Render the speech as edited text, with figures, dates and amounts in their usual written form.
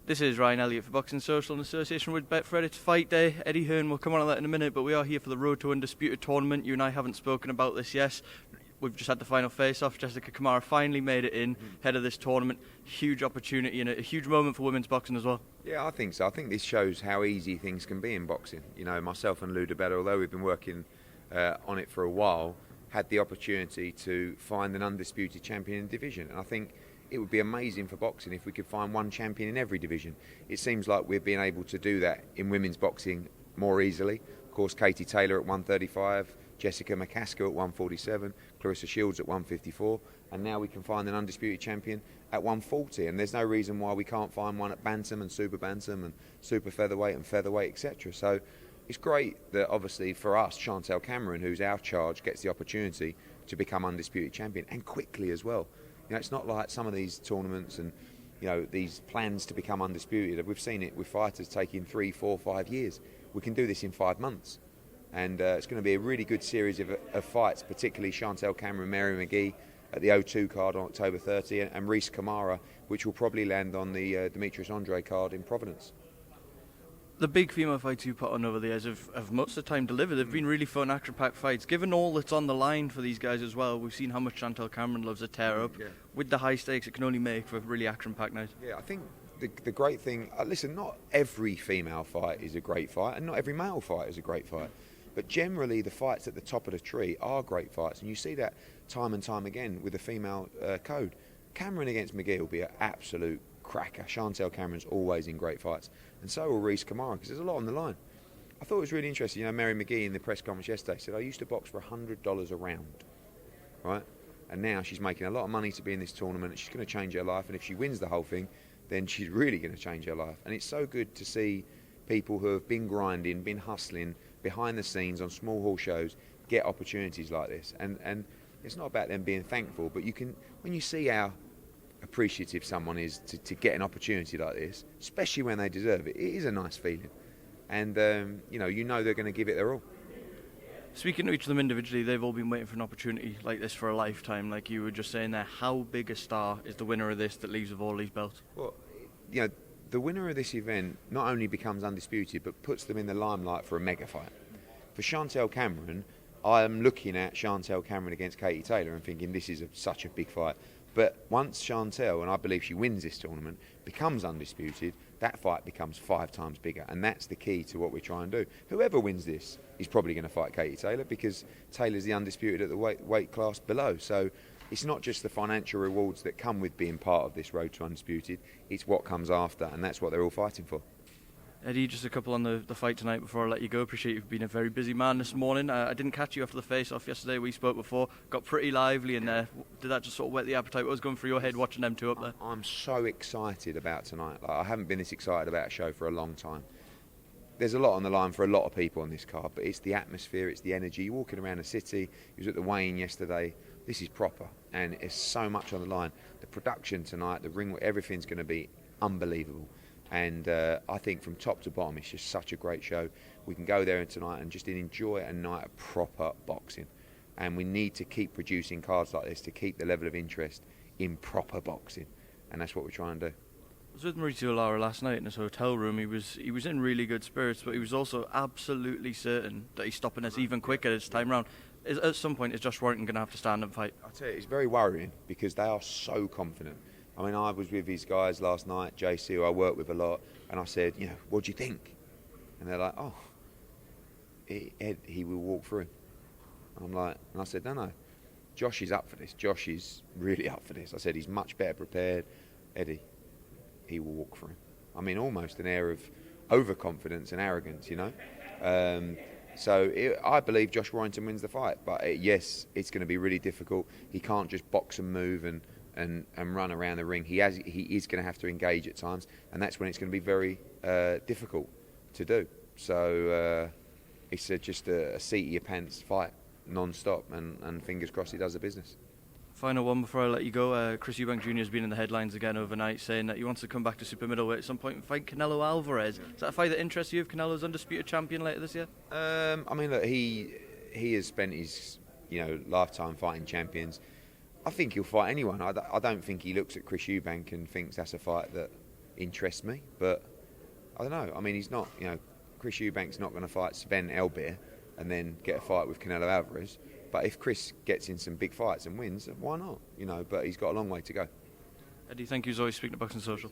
This is Ryan Elliott for Boxing Social in association with Betfred. It's fight day. Eddie Hearn will come on that in a minute, but we are here for the Road to Undisputed tournament. You and I haven't spoken about this yet. We've just had the final face-off. Jessica Kamara finally made it in, head of this tournament. Huge opportunity and a huge moment for women's boxing as well. Yeah, I think so. I think this shows how easy things can be in boxing. You know, myself and Lou DeBella, although we've been working on it for a while, had the opportunity to find an undisputed champion in the division. And I think it would be amazing for boxing if we could find one champion in every division. It seems like we've been able to do that in women's boxing more easily. Of course, Katie Taylor at 135, Jessica McCaskill at 147, Clarissa Shields at 154, and now we can find an undisputed champion at 140. And there's no reason why we can't find one at bantam and super bantam and super featherweight and featherweight, etc. So it's great that obviously for us, Chantel Cameron, who's our charge, gets the opportunity to become undisputed champion, and quickly as well. You know, it's not like some of these tournaments and, you know, these plans to become undisputed. We've seen it with fighters taking 3, 4, 5 years. We can do this in 5 months. And it's going to be a really good series of fights, particularly Chantel Cameron, Mary McGee at the O2 card on October 30, and Reese Kamara, which will probably land on the Demetrius Andre card in Providence. The big female fights you put on over the years have most of the time delivered. They've been really fun, action-packed fights. Given all that's on the line for these guys as well, we've seen how much Chantel Cameron loves a tear-up. Yeah. With the high stakes, it can only make for a really action-packed night. Yeah, I think the great thing... listen, not every female fight is a great fight, and not every male fight is a great fight. But generally, the fights at the top of the tree are great fights, and you see that time and time again with the female code. Cameron against McGee will be an absolute cracker. Chantel Cameron's always in great fights, and so will Reese Kamara, because there's a lot on the line. I thought it was really interesting. You know, Mary McGee in the press conference yesterday said, I used to box for $100 a round, right? And now she's making a lot of money to be in this tournament, and she's going to change her life, and if she wins the whole thing, then she's really going to change her life. And it's so good to see people who have been grinding, been hustling behind the scenes on small hall shows get opportunities like this. And it's not about them being thankful, but you can, when you see how appreciative someone is to get an opportunity like this, especially when they deserve it, it is a nice feeling. And you know they're going to give it their all. Speaking to each of them individually, they've all been waiting for an opportunity like this for a lifetime. Like you were just saying there, how big a star is the winner of this that leaves with all these belts? Well, you know, the winner of this event not only becomes undisputed, but puts them in the limelight for a mega fight. For Chantel Cameron, I am looking at Chantel Cameron against Katie Taylor and thinking this is such a big fight. But once Chantel, and I believe she wins this tournament, becomes undisputed, that fight becomes 5 times bigger. And that's the key to what we're trying to do. Whoever wins this is probably going to fight Katie Taylor, because Taylor's the undisputed at the weight class below. So it's not just the financial rewards that come with being part of this road to undisputed, it's what comes after, and that's what they're all fighting for. Eddie, just a couple on the fight tonight before I let you go. Appreciate you've been a very busy man this morning. I didn't catch you after the face-off yesterday. We spoke before. Got pretty lively in there. Did that just sort of whet the appetite? What was going through your head watching them two up there? I'm so excited about tonight. Like, I haven't been this excited about a show for a long time. There's a lot on the line for a lot of people on this card, but it's the atmosphere, it's the energy. You're walking around the city. He was at the weigh-in yesterday. This is proper, and it's so much on the line. The production tonight, the ring, everything's going to be unbelievable. And I think from top to bottom, it's just such a great show. We can go there tonight and just enjoy a night of proper boxing. And we need to keep producing cards like this to keep the level of interest in proper boxing. And that's what we're trying to do. I was with Mauricio Lara last night in his hotel room. He was in really good spirits, but he was also absolutely certain that he's stopping us even quicker this time round. At some point, is Josh Warrington going to have to stand and fight? I tell you, it's very worrying because they are so confident. I mean, I was with these guys last night, JC, who I work with a lot, and I said, you know, what do you think? And they're like, oh, Ed, he will walk through. And I'm like, and I said, no, Josh is up for this. Josh is really up for this. I said, he's much better prepared. Eddie, he will walk through. I mean, almost an air of overconfidence and arrogance, you know. I believe Josh Warrington wins the fight, but yes, it's going to be really difficult. He can't just box and move and run around the ring. He is going to have to engage at times, and that's when it's going to be very difficult to do. So it's just a seat of your pants fight non-stop, and fingers crossed he does the business. Final one before I let you go. Chris Eubank Jr. has been in the headlines again overnight, saying that he wants to come back to super middleweight at some point and fight Canelo Alvarez. Yeah. Is that a fight that interests you if Canelo's undisputed champion later this year? I mean, look, he has spent his lifetime fighting champions. I think he'll fight anyone. I don't think he looks at Chris Eubank and thinks that's a fight that interest me, but I don't know. I mean, he's not, Chris Eubank's not going to fight Sven Elbir and then get a fight with Canelo Alvarez. But if Chris gets in some big fights and wins, why not? But he's got a long way to go. Eddie, thank you as always, speaking to Boxing Social.